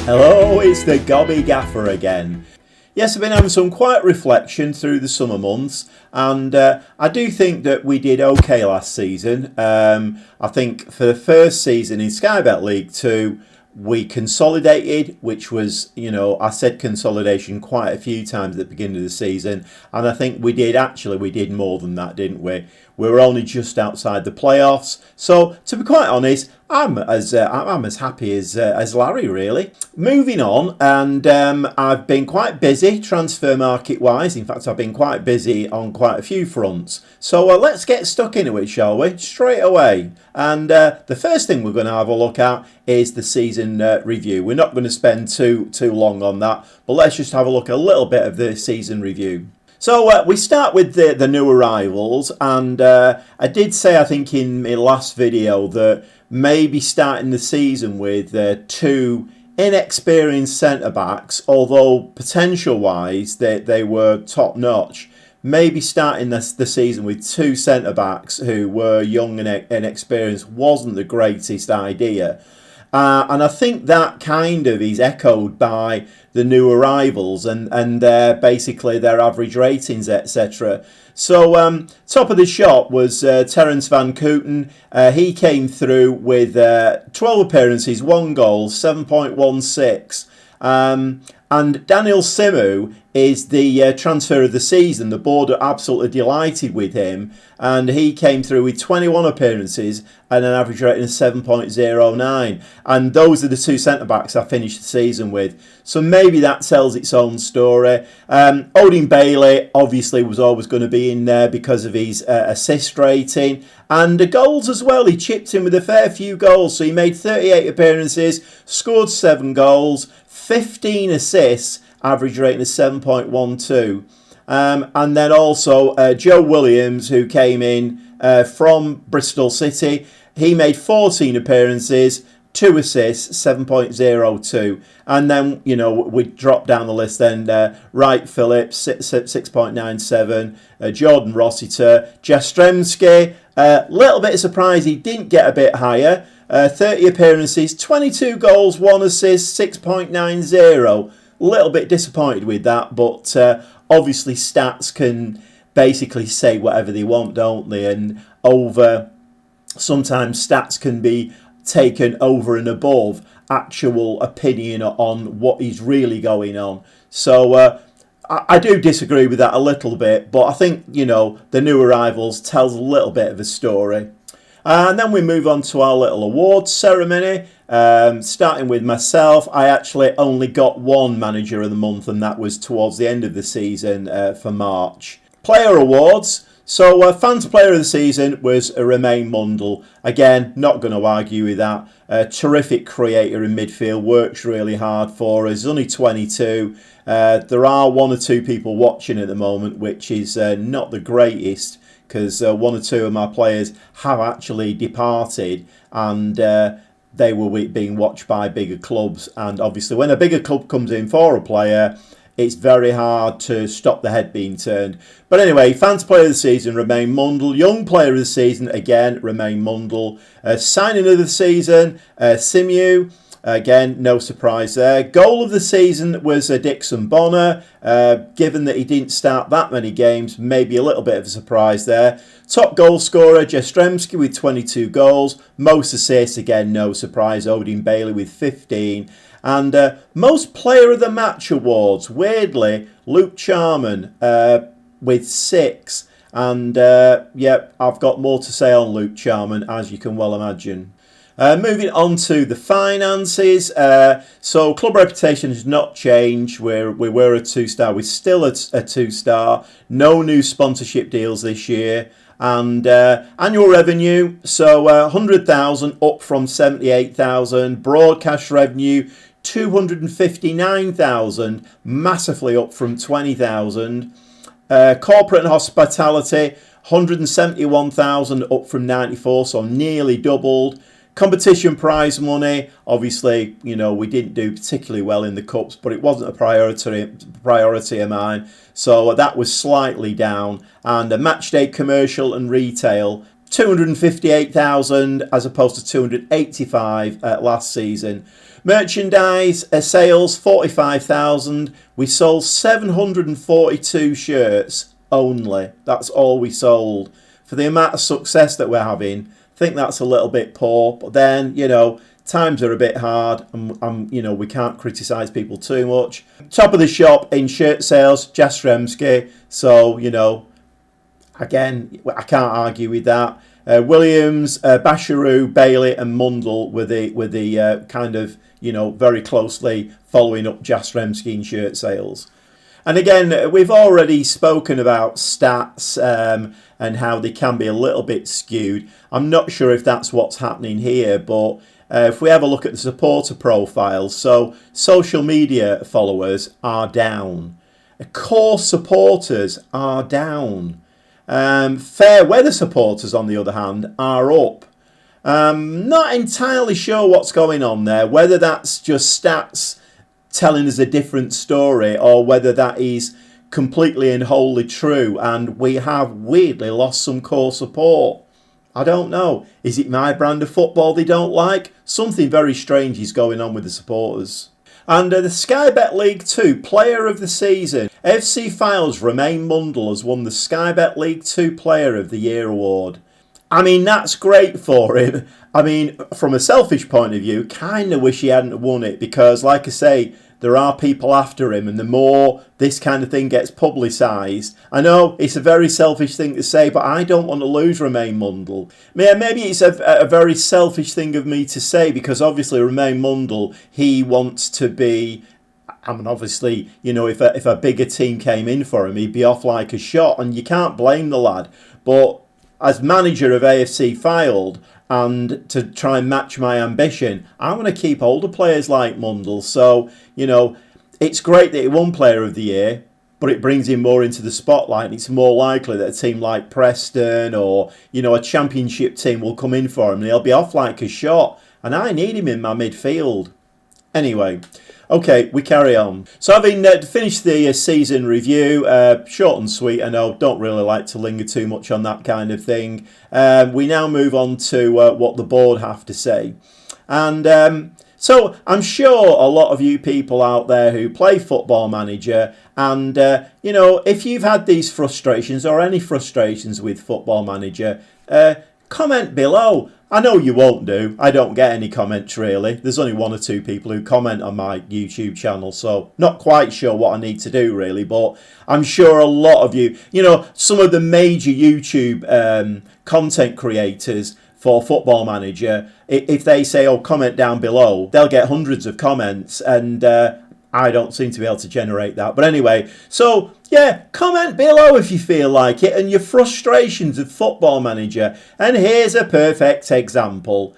Hello, it's the Gobby Gaffer again. Yes, I've been having some quiet reflection through the summer months, and I do think that we did okay last season. I think for the first season in Sky Bet League 2, we consolidated, which was, I said consolidation quite a few times at the beginning of the season, and I think we did more than that, didn't we? We were only just outside the playoffs, so to be quite honest, I'm as happy as Larry, really. Moving on, and I've been quite busy transfer market wise. In fact, I've been quite busy on quite a few fronts. So let's get stuck into it, shall we? Straight away. And the first thing we're going to have a look at is the season review. We're not going to spend too long on that, but let's just have a look at a little bit of the season review. So we start with the new arrivals, and I did say, I think in my last video, that maybe starting the season with two inexperienced centre-backs, although potential-wise they were top-notch, maybe starting the season with two centre-backs who were young and inexperienced wasn't the greatest idea. And I think that kind of is echoed by the new arrivals and basically their average ratings, etc. So top of the shop was Terence Van Kooten. He came through with 12 appearances, 1 goal, 7.16. And Daniel Simu is the transfer of the season. The board are absolutely delighted with him, and he came through with 21 appearances and an average rating of 7.09. And those are the two centre-backs I finished the season with. So maybe that tells its own story. Odin Bailey obviously was always going to be in there because of his assist rating. And the goals as well. He chipped in with a fair few goals. So he made 38 appearances, scored 7 goals, 15 assists, average rating of 7.12. And then also Joe Williams, who came in from Bristol City. He made 14 appearances, 2 assists, 7.02. And then, we dropped down the list then. Wright Phillips, 6.97. Jordan Rossiter. Jastrzemski, a little bit surprised he didn't get a bit higher. 30 appearances, 22 goals, 1 assist, 6.90. A little bit disappointed with that, but obviously stats can basically say whatever they want, don't they? And sometimes stats can be taken over and above actual opinion on what is really going on. So I do disagree with that a little bit, but I think, the new arrivals tells a little bit of a story. And then we move on to our little awards ceremony. Starting with myself, I actually only got one manager of the month, and that was towards the end of the season for March. Player awards. So fans player of the season was Romain Mundle. Again, not going to argue with that. Terrific creator in midfield, works really hard for us. He's only 22. There are 1 or 2 people watching at the moment, which is not the greatest, because 1 or 2 of my players have actually departed, and they were being watched by bigger clubs. And obviously when a bigger club comes in for a player, it's very hard to stop the head being turned. But anyway, fans player of the season, Romain Mundle. Young player of the season, again, Romain Mundle. Signing of the season, Simu. Again, no surprise there. Goal of the season was Dixon Bonner. Given that he didn't start that many games, maybe a little bit of a surprise there. Top goal scorer, Jastrzemski with 22 goals. Most assists, again, no surprise. Odin Bailey with 15. And most player of the match awards, weirdly, Luke Charman with 6. And I've got more to say on Luke Charman, as you can well imagine. Moving on to the finances. So club reputation has not changed. We were a 2-star. We're still a 2-star. No new sponsorship deals this year. And annual revenue, so 100,000 up from 78,000. Broadcast revenue, 259,000, massively up from 20,000. Corporate and hospitality, 171,000 up from 94, so nearly doubled. Competition prize money, obviously, we didn't do particularly well in the cups, but it wasn't a priority of mine, so that was slightly down. And a match day commercial and retail, 258,000 as opposed to 285 last season. Merchandise sales, 45,000. We sold 742 shirts only. That's all we sold. For the amount of success that we're having, I think that's a little bit poor. But then, times are a bit hard, and we can't criticise people too much. Top of the shop in shirt sales, Jastrzemski. So, again, I can't argue with that. Williams, Basharoo, Bailey and Mundell were the kind of, very closely following up Jastrzemski in shirt sales. And again, we've already spoken about stats and how they can be a little bit skewed. I'm not sure if that's what's happening here, but if we have a look at the supporter profiles, so social media followers are down. Core supporters are down. Fair weather supporters, on the other hand, are up. Not entirely sure what's going on there, whether that's just stats telling us a different story or whether that is completely and wholly true and we have weirdly lost some core support. I don't know. Is it my brand of football they don't like? Something very strange is going on with the supporters. And the Sky Bet League 2 Player of the Season. AFC Fylde's Romain Mundell has won the Sky Bet League 2 Player of the Year award. I mean, that's great for him. I mean, from a selfish point of view, kind of wish he hadn't won it because, like I say, there are people after him, and the more this kind of thing gets publicised, I know it's a very selfish thing to say, but I don't want to lose Romain Mundell. Maybe it's a very selfish thing of me to say because obviously Romain Mundell, he wants to be, I mean, obviously, if a bigger team came in for him, he'd be off like a shot, and you can't blame the lad. But as manager of AFC Fylde, and to try and match my ambition, I want to keep older players like Mundell. So, it's great that he won Player of the Year, but it brings him more into the spotlight. And it's more likely that a team like Preston or, a championship team will come in for him and he'll be off like a shot. And I need him in my midfield. Anyway, okay, we carry on. So having finished the season review, short and sweet, I know, don't really like to linger too much on that kind of thing. We now move on to what the board have to say. And so I'm sure a lot of you people out there who play Football Manager and, if you've had these frustrations or any frustrations with Football Manager, comment below. I know you won't do. I don't get any comments really. There's only one or two people who comment on my YouTube channel, so not quite sure what I need to do really, but I'm sure a lot of you, some of the major YouTube content creators for Football Manager, if they say, comment down below, they'll get hundreds of comments, and I don't seem to be able to generate that. But anyway, so yeah, comment below if you feel like it and your frustrations of Football Manager. And here's a perfect example.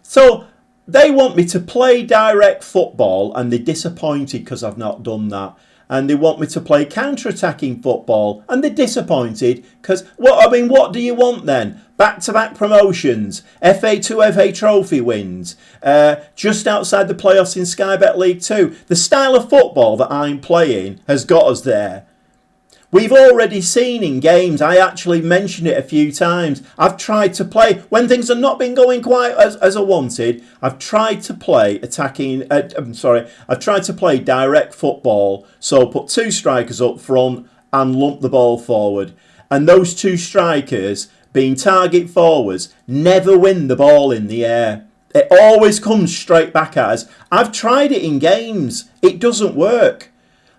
So they want me to play direct football and they're disappointed because I've not done that. And they want me to play counter-attacking football and they're disappointed because, what do you want then? Back-to-back promotions, FA2 FA Trophy wins, just outside the playoffs in Sky Bet League 2. The style of football that I'm playing has got us there. We've already seen in games, I actually mentioned it a few times, I've tried to play, when things have not been going quite as I wanted, I've tried to play I've tried to play direct football, so put two strikers up front and lump the ball forward. And those two strikers, being target forwards, never win the ball in the air. It always comes straight back at us. I've tried it in games, it doesn't work.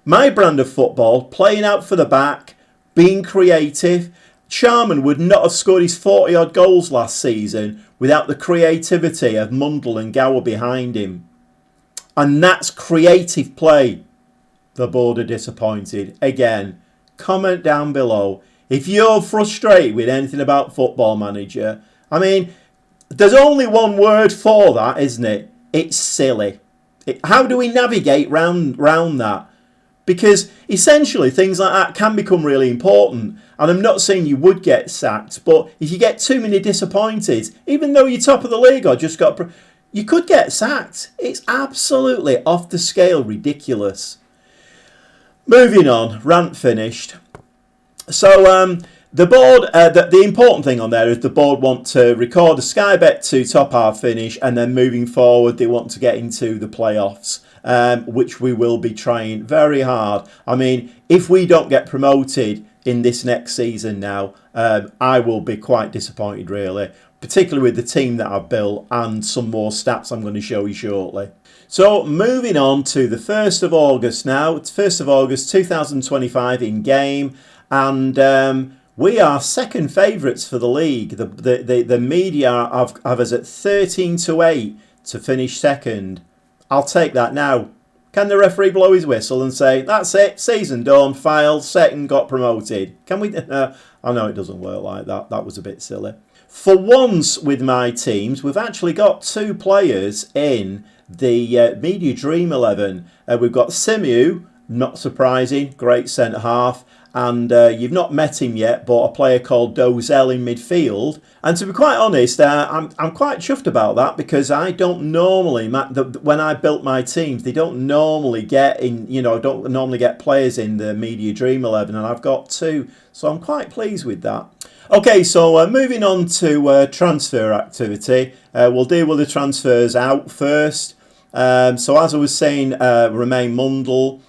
My brand of football, playing out for the back, being creative. Charman would not have scored his 40-odd goals last season without the creativity of Mundell and Gower behind him. And that's creative play. The board are disappointed. Again, comment down below. If you're frustrated with anything about Football Manager, I mean, there's only one word for that, isn't it? It's silly. How do we navigate round that? Because essentially things like that can become really important. And I'm not saying you would get sacked, but if you get too many disappointed, even though you're top of the league or just got, you could get sacked. It's absolutely off the scale ridiculous. Moving on, rant finished. So The board, the important thing on there is the board want to record a Sky Bet 2 top half finish, and then moving forward they want to get into the playoffs, which we will be trying very hard. I mean, if we don't get promoted in this next season now, I will be quite disappointed really, particularly with the team that I've built and some more stats I'm going to show you shortly. So moving on to the 1st of August now. It's 1st of August 2025 in game, and we are second favourites for the league. The media have us at 13-8 to finish second. I'll take that now. Can the referee blow his whistle and say, that's it, season done, filed, second, got promoted? Can we? I know it doesn't work like that. That was a bit silly. For once with my teams, we've actually got 2 players in the Media Dream 11. We've got Simu, not surprising, great centre-half. And you've not met him yet, but a player called Dozell in midfield. And to be quite honest, I'm quite chuffed about that, because I don't normally, when I built my teams, they don't normally get in, don't normally get players in the Media Dream 11, and I've got 2. So I'm quite pleased with that. Okay, so moving on to transfer activity. We'll deal with the transfers out first. So as I was saying, Romain Mundle.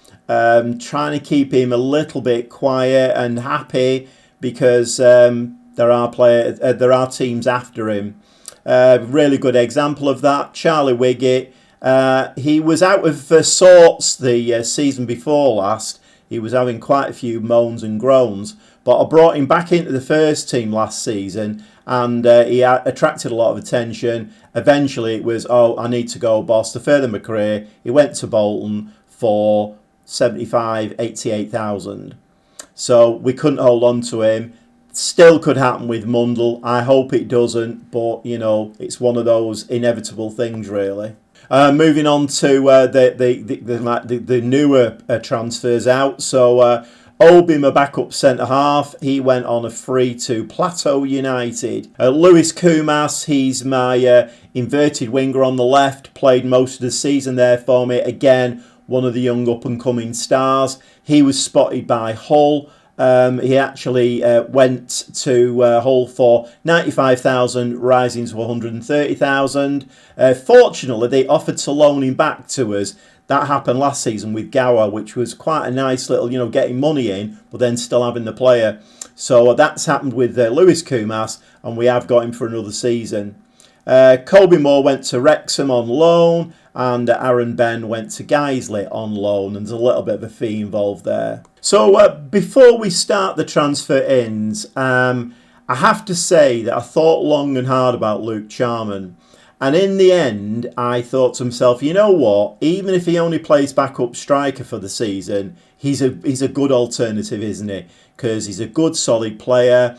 Trying to keep him a little bit quiet and happy, because there are teams after him. Really good example of that, Charlie Wiggett. He was out of sorts the season before last. He was having quite a few moans and groans, but I brought him back into the first team last season, and he attracted a lot of attention. Eventually it was, I need to go, boss, to further my career. He went to Bolton for 88,000. So we couldn't hold on to him. Still could happen with Mundle. I hope it doesn't, but it's one of those inevitable things really. Moving on to the newer transfers out. So Obi, my backup centre half, he went on a free to Plateau United. Lewis Kumas, he's my inverted winger on the left, played most of the season there for me. Again, one of the young up-and-coming stars. He was spotted by Hull. He actually went to Hull for 95,000, rising to 130,000. Fortunately, they offered to loan him back to us. That happened last season with Gower, which was quite a nice little, getting money in, but then still having the player. So that's happened with Lewis Kumas, and we have got him for another season. Colby Moore went to Wrexham on loan, and Aaron Ben went to Guiseley on loan, and there's a little bit of a fee involved there. So before we start the transfer ins, I have to say that I thought long and hard about Luke Charman, and in the end I thought to myself, you know what, even if he only plays backup striker for the season, he's a good alternative, isn't he? Because he's a good solid player.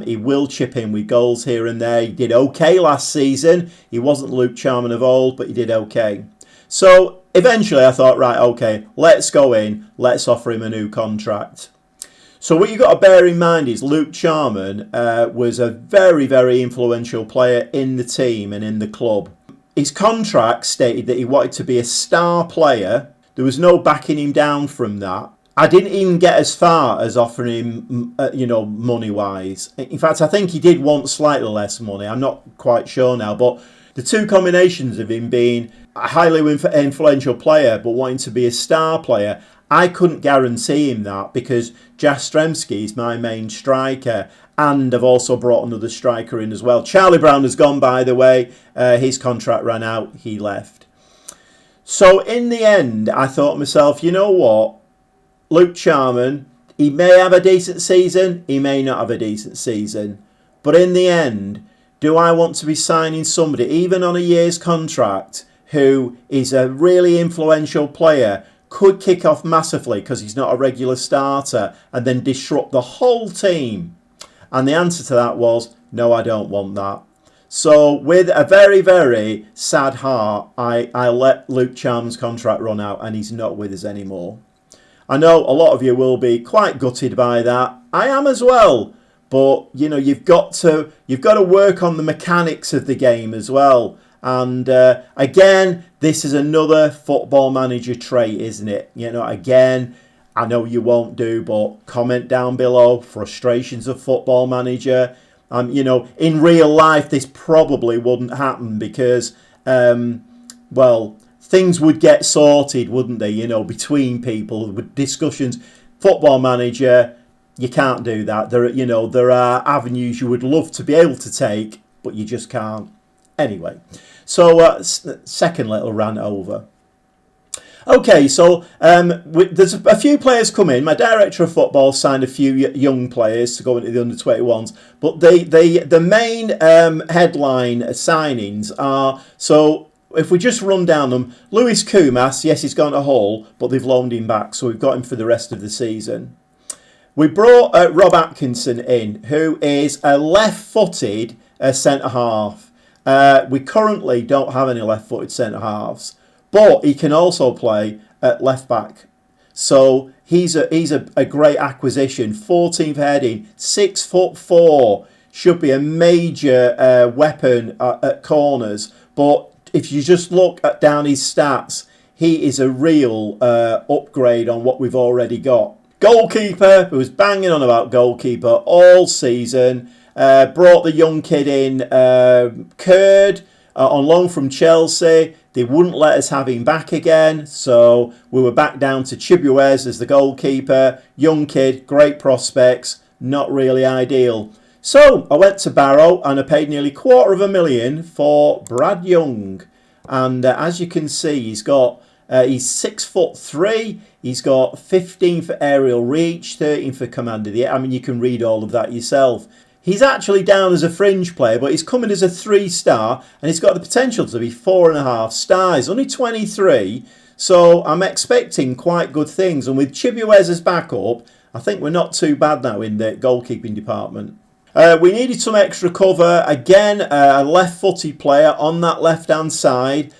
He will chip in with goals here and there. He did okay last season. He wasn't Luke Charman of old, but he did okay. So eventually I thought, right, okay, let's go in. Let's offer him a new contract. So what you've got to bear in mind is Luke Charman was a very, very influential player in the team and in the club. His contract stated that he wanted to be a star player. There was no backing him down from that. I didn't even get as far as offering him, money-wise. In fact, I think he did want slightly less money. I'm not quite sure now. But the two combinations of him being a highly influential player but wanting to be a star player, I couldn't guarantee him that, because Jastrzemski is my main striker. And I've also brought another striker in as well. Charlie Brown has gone, by the way. His contract ran out. He left. So in the end, I thought to myself, you know what? Luke Charman, he may have a decent season, he may not have a decent season. But in the end, do I want to be signing somebody, even on a year's contract, who is a really influential player, could kick off massively because he's not a regular starter, and then disrupt the whole team? And the answer to that was, no, I don't want that. So with a very, very sad heart, I let Luke Charman's contract run out, and he's not with us anymore. I know a lot of you will be quite gutted by that. I am as well. But, you've got to work on the mechanics of the game as well. And again, this is another football manager trait, isn't it? Again, I know you won't do, but comment down below. Frustrations of Football Manager. In real life, this probably wouldn't happen because, things would get sorted, wouldn't they? Between people with discussions. Football Manager, you can't do that. There are avenues you would love to be able to take, but you just can't. Anyway, so second little rant over. Okay, so there's a few players come in. My director of football signed a few young players to go into the under-21s. But the main headline signings are, so if we just run down them, Lewis Kumas, yes, he's gone to Hull, but they've loaned him back, so we've got him for the rest of the season. We brought Rob Atkinson in, who is a left-footed centre-half. We currently don't have any left-footed centre-halves. But he can also play at left back. So he's a great acquisition. 14th heading, 6'4", should be a major weapon at corners. But if you just look down his stats, he is a real upgrade on what we've already got. Goalkeeper, who was banging on about goalkeeper all season, brought the young kid in, Kurd, on loan from Chelsea. They wouldn't let us have him back again, so we were back down to Chibuez as the goalkeeper. Young kid, great prospects, not really ideal. So I went to Barrow and I paid nearly $250,000 for Brad Young. And as you can see, he's 6'3", he's got 15 for aerial reach, 13 for command of the air. I mean, you can read all of that yourself. He's actually down as a fringe player, but he's coming as a 3-star, and he's got the potential to be 4.5 stars. Only 23, so I'm expecting quite good things. And with Chibuez as backup, I think we're not too bad now in the goalkeeping department. We needed some extra cover. Again, a left-footed player on that left-hand side.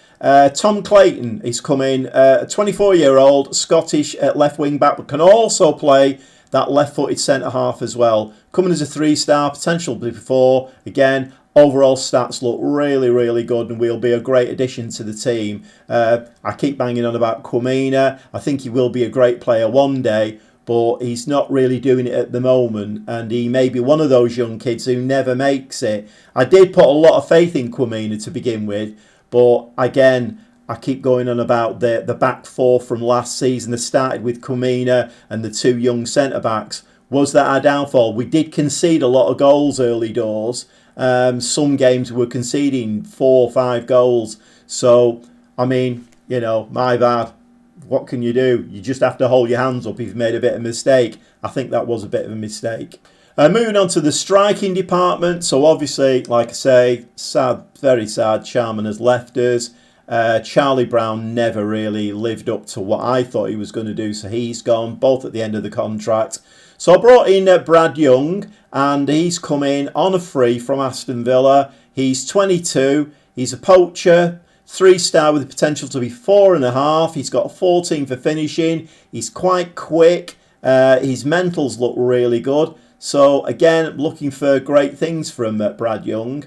Tom Clayton is coming, a 24-year-old Scottish left wing-back, but can also play that left-footed centre-half as well. Coming as a 3-star, potential to be 4. Again, overall stats look really, really good and will be a great addition to the team. I keep banging on about Kwamina. I think he will be a great player one day, but he's not really doing it at the moment, and he may be one of those young kids who never makes it. I did put a lot of faith in Kwamina to begin with, but again, I keep going on about the back four from last season that started with Kwamina and the 2 young centre-backs. Was that our downfall? We did concede a lot of goals early doors. Some games we were conceding 4 or 5 goals. So, I mean, my bad. What can you do? You just have to hold your hands up if you've made a bit of a mistake. I think that was a bit of a mistake. Moving on to the striking department. So, obviously, like I say, sad, very sad, Charman has left us. Charlie Brown never really lived up to what I thought he was going to do, so he's gone, both at the end of the contract. So I brought in Brad Young, and he's come in on a free from Aston Villa. He's 22, he's a poacher, 3-star with the potential to be 4.5. He's got 14 for finishing, he's quite quick, his mentals look really good. So again, looking for great things from Brad Young.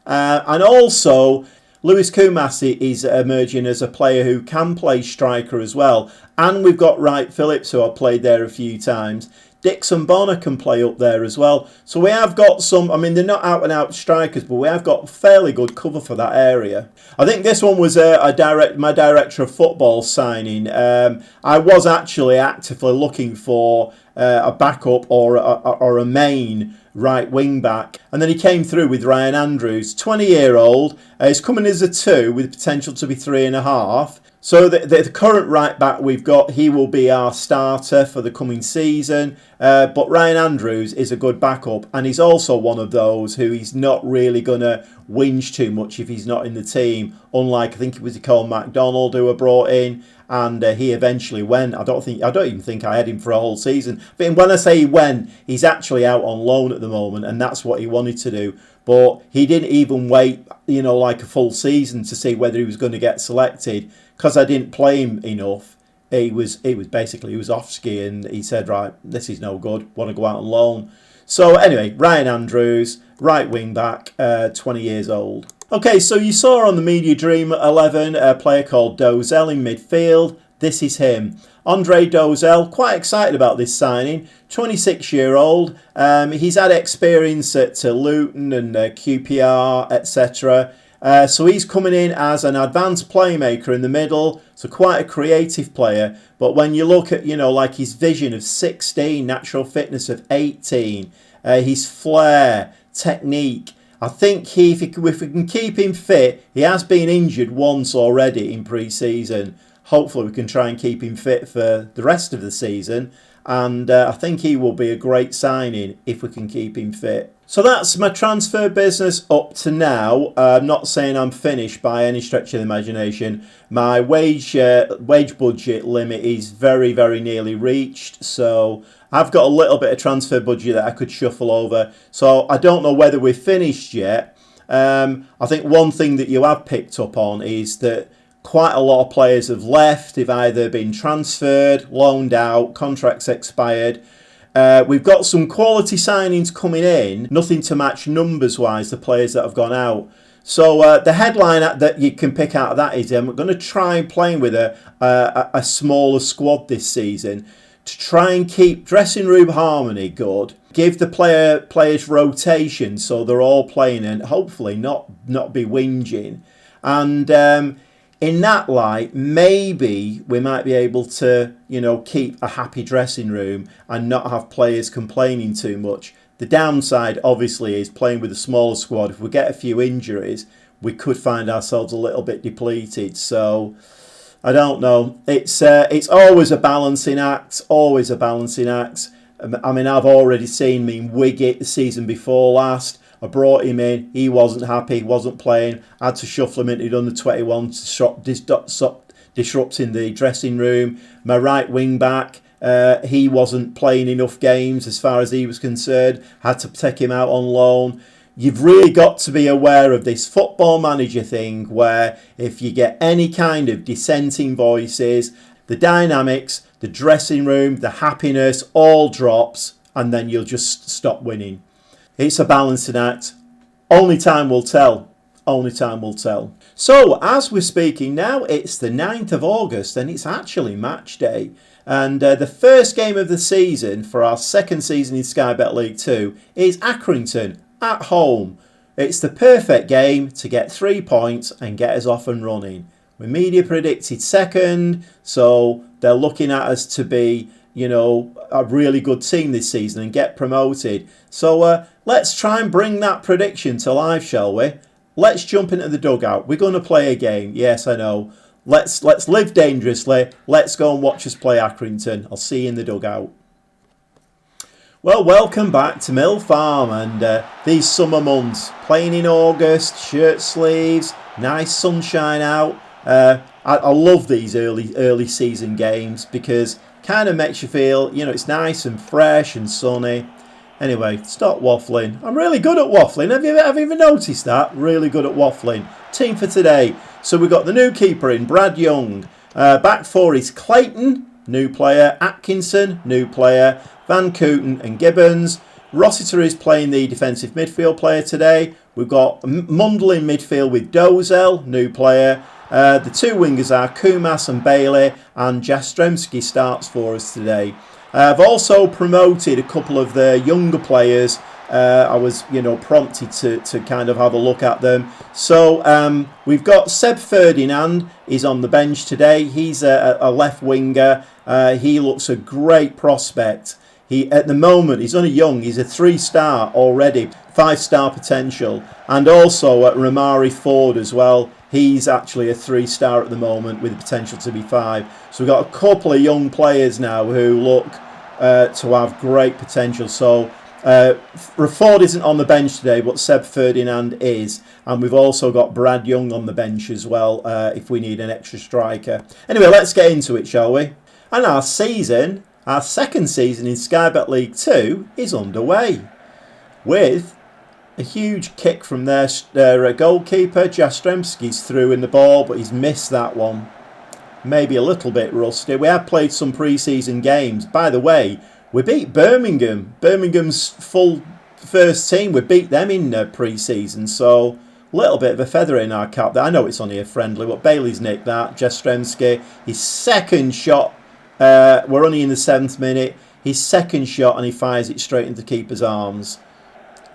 And also, Lewis Kumas is emerging as a player who can play striker as well. And we've got Wright Phillips, who I've played there a few times. Dixon Bonner can play up there as well. So we have got some, I mean, they're not out-and-out strikers, but we have got fairly good cover for that area. I think this one was my director of football signing. I was actually actively looking for a backup or a main right wing back, and then he came through with Ryan Andrews, 20-year-old. He's coming as a 2 with potential to be 3.5. So the current right back we've got, he will be our starter for the coming season. But Ryan Andrews is a good backup, and he's also one of those who he's not really going to whinge too much if he's not in the team. Unlike, I think it was Cole MacDonald who were brought in, and he eventually went. I don't even think I had him for a whole season. But when I say he went, he's actually out on loan at the moment, and that's what he wanted to do. But he didn't even wait, like a full season to see whether he was going to get selected, because I didn't play him enough. He was off ski, and he said, right, this is no good, want to go out on loan. So anyway, Ryan Andrews, right wing back, 20 years old. Okay, so you saw on the Media Dream 11 a player called Dozel in midfield. this is him. Andre Dozel, quite excited about this signing. 26-year-old. He's had experience at Luton and QPR, etc. So he's coming in as an advanced playmaker in the middle, so quite a creative player. But when you look at, like his vision of 16, natural fitness of 18, his flair, technique, I think if we can keep him fit, he has been injured once already in pre-season. Hopefully we can try and keep him fit for the rest of the season. And I think he will be a great signing if we can keep him fit. So that's my transfer business up to now. I'm not saying I'm finished by any stretch of the imagination. My wage budget limit is very, very nearly reached. So I've got a little bit of transfer budget that I could shuffle over. So I don't know whether we're finished yet. I think one thing that you have picked up on is that quite a lot of players have left. They've either been transferred, loaned out, contracts expired. We've got some quality signings coming in, nothing to match numbers-wise the players that have gone out. So the headline that you can pick out of that is I'm going to try playing with a smaller squad this season to try and keep dressing room harmony good, give the players rotation so they're all playing and hopefully not be whinging. And in that light, maybe we might be able to, keep a happy dressing room and not have players complaining too much. The downside, obviously, is playing with a smaller squad. If we get a few injuries, we could find ourselves a little bit depleted. So, I don't know. It's always a balancing act, always a balancing act. I mean, I've already seen Wiggett the season before last. I brought him in, he wasn't happy, wasn't playing. I had to shuffle him into under 21 to stop disrupting the dressing room. My right wing back, he wasn't playing enough games as far as he was concerned. Had to take him out on loan. You've really got to be aware of this football manager thing where if you get any kind of dissenting voices, the dynamics, the dressing room, the happiness all drops and then you'll just stop winning. It's a balancing act. Only time will tell. Only time will tell. So, as we're speaking now, it's the 9th of August and it's actually match day. And the first game of the season for our second season in Sky Bet League 2 is Accrington at home. It's the perfect game to get 3 points and get us off and running. We're media predicted second, so they're looking at us to be, a really good team this season and get promoted. So let's try and bring that prediction to life, shall we? Let's jump into the dugout. We're going to play a game. Yes, I know. Let's live dangerously. Let's go and watch us play Accrington. I'll see you in the dugout. Well, welcome back to Mill Farm and these summer months. Playing in August, shirt sleeves, nice sunshine out. I love these early season games because kind of makes you feel, it's nice and fresh and sunny. Anyway, stop waffling. I'm really good at waffling. Have you ever noticed that? Really good at waffling. Team for today. So we've got the new keeper in, Brad Young. Back four is Clayton, new player. Atkinson, new player. Van Kooten and Gibbons. Rossiter is playing the defensive midfield player today. We've got Mundle in midfield with Dozel, new player. The two wingers are Kumas and Bailey, and Jastremski starts for us today. I've also promoted a couple of the younger players. I was, prompted to kind of have a look at them. So we've got Seb Ferdinand is on the bench today. He's a left winger. He looks a great prospect. At the moment, he's only young. He's a 3-star already, 5-star potential. And also at Ramari Ford as well. He's actually a 3-star at the moment with the potential to be 5. So we've got a couple of young players now who look to have great potential. So Ford isn't on the bench today, but Seb Ferdinand is. And we've also got Brad Young on the bench as well if we need an extra striker. Anyway, let's get into it, shall we? And our second season in Sky Bet League 2 is underway with a huge kick from their goalkeeper. Jastremski's through in the ball, but he's missed that one. Maybe a little bit rusty. We have played some pre-season games. By the way, we beat Birmingham. Birmingham's full first team. We beat them in pre-season, so Little bit of a feather in our cap there. I know it's only a friendly, but Bailey's nicked that. Jastrzemski, his second shot. We're only in the 7th minute. His second shot, and he fires it straight into the keeper's arms.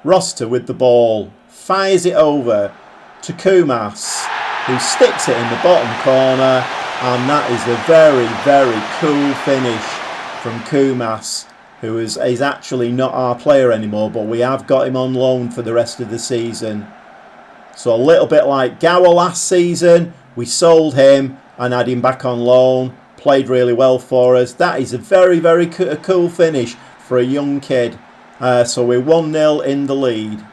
Rossiter with the ball. Fires it over to Kumas, who sticks it in the bottom corner. And that is a very, very cool finish from Kumas, who is actually not our player anymore, but we have got him on loan for the rest of the season. So a little bit like Gower last season, we sold him and had him back on loan. Played really well for us. That is a very, very cool finish for a young kid. So we're 1-0 in the lead.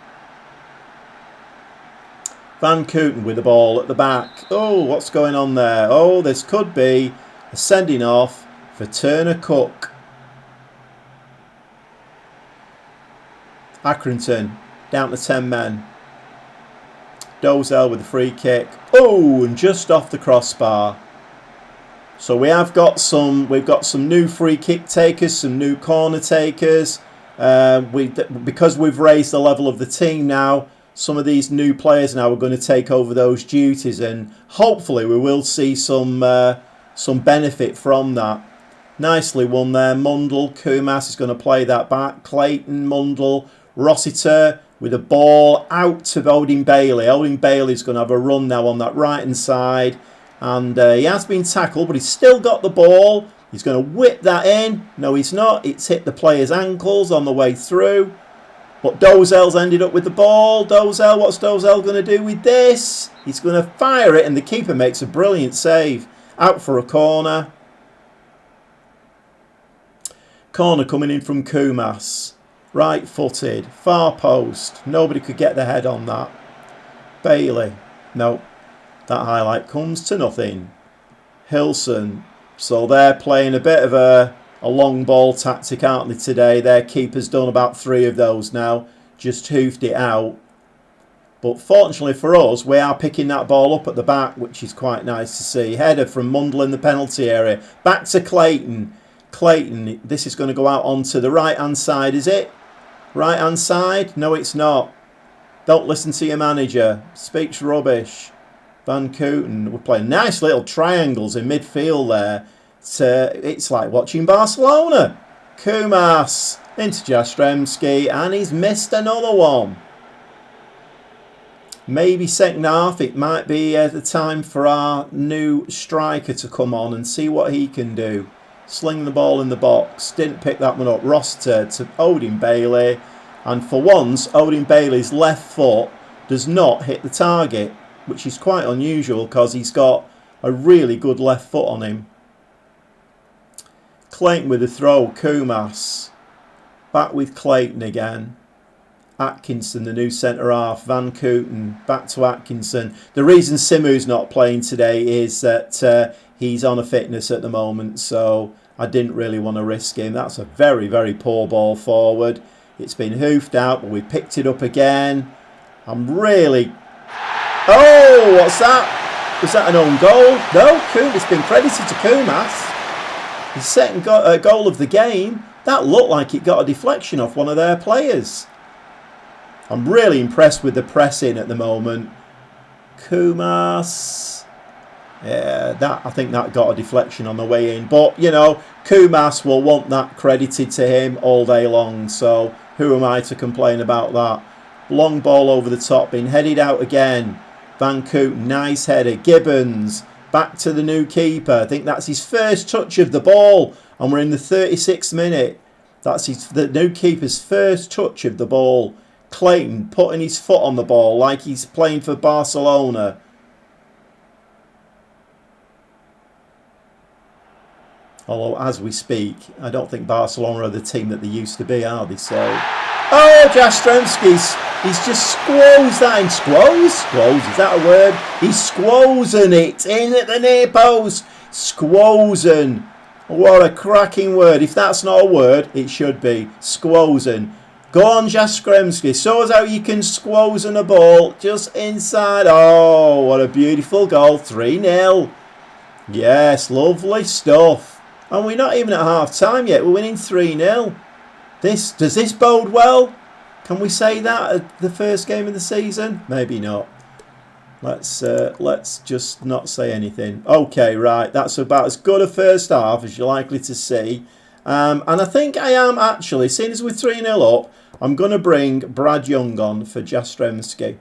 Van Kooten with the ball at the back. Oh, what's going on there? Oh, this could be a sending off for Turner Cook. Accrington down to 10 men. Dozel with the free kick. Oh, and just off the crossbar. So we've got some new free kick takers, some new corner takers. Because we've raised the level of the team now, some of these new players now are going to take over those duties, and hopefully we will see some benefit from that. Nicely won there. Mundle, Kumas is going to play that back. Clayton, Mundle, Rossiter with a ball out to Odin Bailey. Odin Bailey's going to have a run now on that right hand side. And he has been tackled, but he's still got the ball. He's going to whip that in. No, he's not. It's hit the player's ankles on the way through. But Dozel's ended up with the ball. Dozel, what's Dozel going to do with this? He's going to fire it, and the keeper makes a brilliant save. Out for a corner. Corner coming in from Kumas. Right-footed. Far post. Nobody could get their head on that. Bailey. No. That highlight comes to nothing. Hilson. So they're playing a bit of a long ball tactic, aren't they, today? Their keeper's done about 3 of those now. Just hoofed it out. But fortunately for us, we are picking that ball up at the back, which is quite nice to see. Header from Mundle in the penalty area. Back to Clayton. Clayton, this is going to go out onto the right-hand side, is it? Right-hand side? No, it's not. Don't listen to your manager. Speaks rubbish. Van Kooten, we're playing nice little triangles in midfield there. It's like watching Barcelona. Kumas into Jastrzemski, and he's missed another one. Maybe second half, it might be the time for our new striker to come on and see what he can do. Sling the ball in the box. Didn't pick that one up. Roster to Odin Bailey. And for once, Odin Bailey's left foot does not hit the target, which is quite unusual because he's got a really good left foot on him. Clayton with the throw. Kumas. Back with Clayton again. Atkinson, the new centre-half. Van Kooten. Back to Atkinson. The reason Simu's not playing today is that he's on a fitness at the moment, so I didn't really want to risk him. That's a very, very poor ball forward. It's been hoofed out, but we picked it up again. I'm really... Oh, what's that? Was that an own goal? No, it's been credited to Kumas. His second goal of the game. That looked like it got a deflection off one of their players. I'm really impressed with the pressing at the moment. Kumas. Yeah, I think that got a deflection on the way in. But, you know, Kumas will want that credited to him all day long. So who am I to complain about that? Long ball over the top, being headed out again. Van Kooten, nice header. Gibbons, back to the new keeper. I think that's his first touch of the ball. And we're in the 36th minute. That's the new keeper's first touch of the ball. Clayton putting his foot on the ball like he's playing for Barcelona. Although, as we speak, I don't think Barcelona are the team that they used to be, are they? So, oh, Jastrzemski's, he's just squoze that in. Squoze, is that a word? He's squozing it in at the near post. Squozing. What a cracking word. If that's not a word, it should be. Squozing. Go on, Jastrzemski. Shows how you can squoze a ball just inside. Oh, what a beautiful goal. 3-0. Yes, lovely stuff. And we're not even at half time yet. We're winning 3-0. Does this bode well? Can we say that at the first game of the season? Maybe not. Let's just not say anything. Okay, right. That's about as good a first half as you're likely to see. And I think I am actually, seeing as we're 3-0 up, I'm going to bring Brad Young on for Jastrzębski.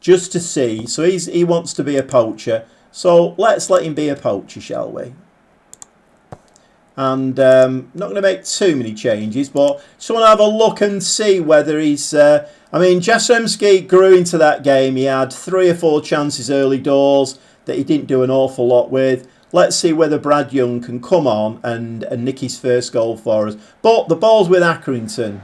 Just to see. So he wants to be a poacher. So let's let him be a poacher, shall we? And not going to make too many changes, but just want to have a look and see whether he's... I mean, Jastrzębski grew into that game. He had 3 or 4 chances early doors that he didn't do an awful lot with. Let's see whether Brad Young can come on and nick his first goal for us. But the ball's with Accrington.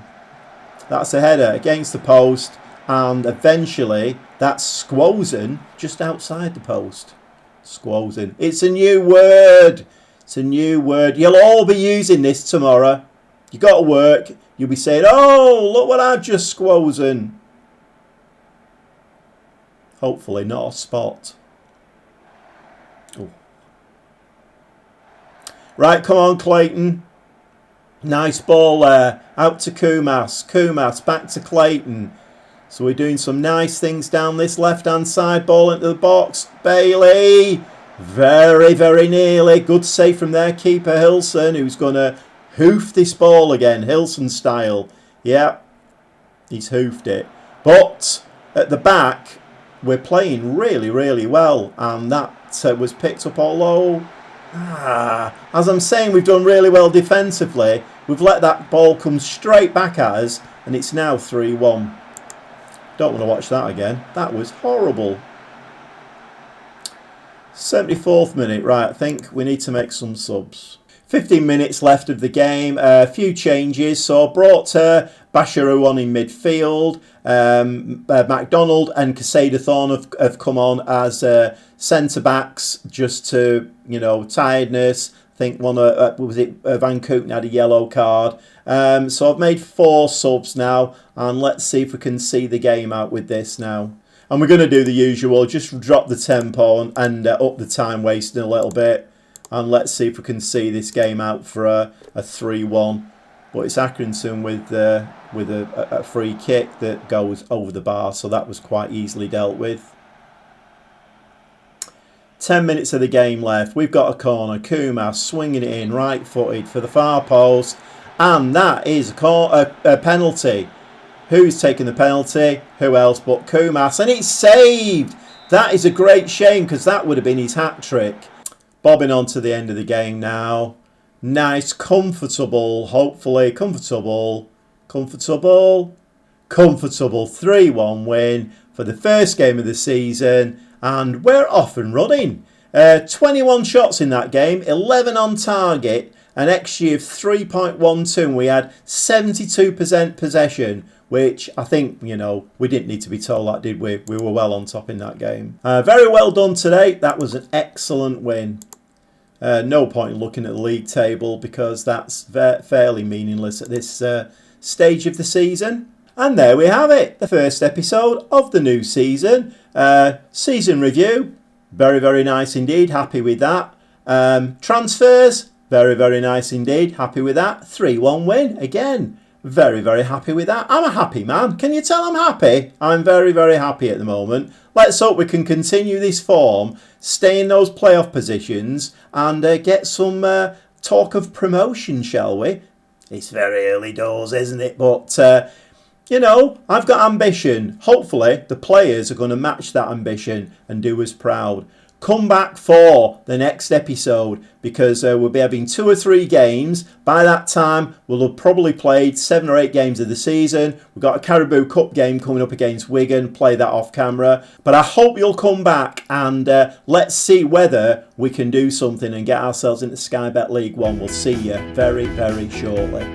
That's a header against the post. And eventually, that's Squozen just outside the post. Squozen. It's a new word. It's a new word. You'll all be using this tomorrow. You got to work. You'll be saying, oh, look what I've just squozen. Hopefully not a spot. Ooh. Right, come on, Clayton. Nice ball there. Out to Kumas. Kumas back to Clayton. So we're doing some nice things down this left-hand side. Ball into the box. Bailey. Very, very nearly. Good save from their keeper, Hilson, who's going to hoof this ball again. Hilson style. Yeah, he's hoofed it. But at the back, we're playing really, really well. And that was picked up all low. As I'm saying, we've done really well defensively. We've let that ball come straight back at us. And it's now 3-1. Don't want to watch that again. That was horrible. 74th minute. Right, I think we need to make some subs. 15 minutes left of the game. A few changes. So I brought Basharu on in midfield. MacDonald and Casada-Thorne have come on as centre-backs just to, tiredness. I think one Van Kooten had a yellow card. So I've made 4 subs now. And let's see if we can see the game out with this now. And we're going to do the usual. Just drop the tempo and up the time wasting a little bit. And let's see if we can see this game out for a 3-1. But it's Accrington with a free kick that goes over the bar. So that was quite easily dealt with. 10 minutes of the game left. We've got a corner. Kumas swinging it in right-footed for the far post. And that is a penalty. Who's taking the penalty? Who else but Kumas? And it's saved! That is a great shame because that would have been his hat-trick. Bobbing on to the end of the game now. Nice, comfortable, hopefully, comfortable 3-1 win for the first game of the season. And we're off and running. 21 shots in that game, 11 on target, an XG of 3.12. And we had 72% possession, which I think, we didn't need to be told that, did we? We were well on top in that game. Very well done today. That was an excellent win. No point in looking at the league table because that's fairly meaningless at this stage of the season. And there we have it. The first episode of the new season. Season review. Very, very nice indeed. Happy with that. Transfers. Very, very nice indeed. Happy with that. 3-1 win again. Very, very happy with that. I'm a happy man. Can you tell I'm happy? I'm very, very happy at the moment. Let's hope we can continue this form, stay in those playoff positions, and get some talk of promotion, shall we? It's very early doors, isn't it? But, I've got ambition. Hopefully, the players are going to match that ambition and do us proud. Come back for the next episode because we'll be having 2 or 3 games. By that time, we'll have probably played 7 or 8 games of the season. We've got a Caribou Cup game coming up against Wigan. Play that off camera. But I hope you'll come back and let's see whether we can do something and get ourselves into Sky Bet League One. We'll see you very, very shortly.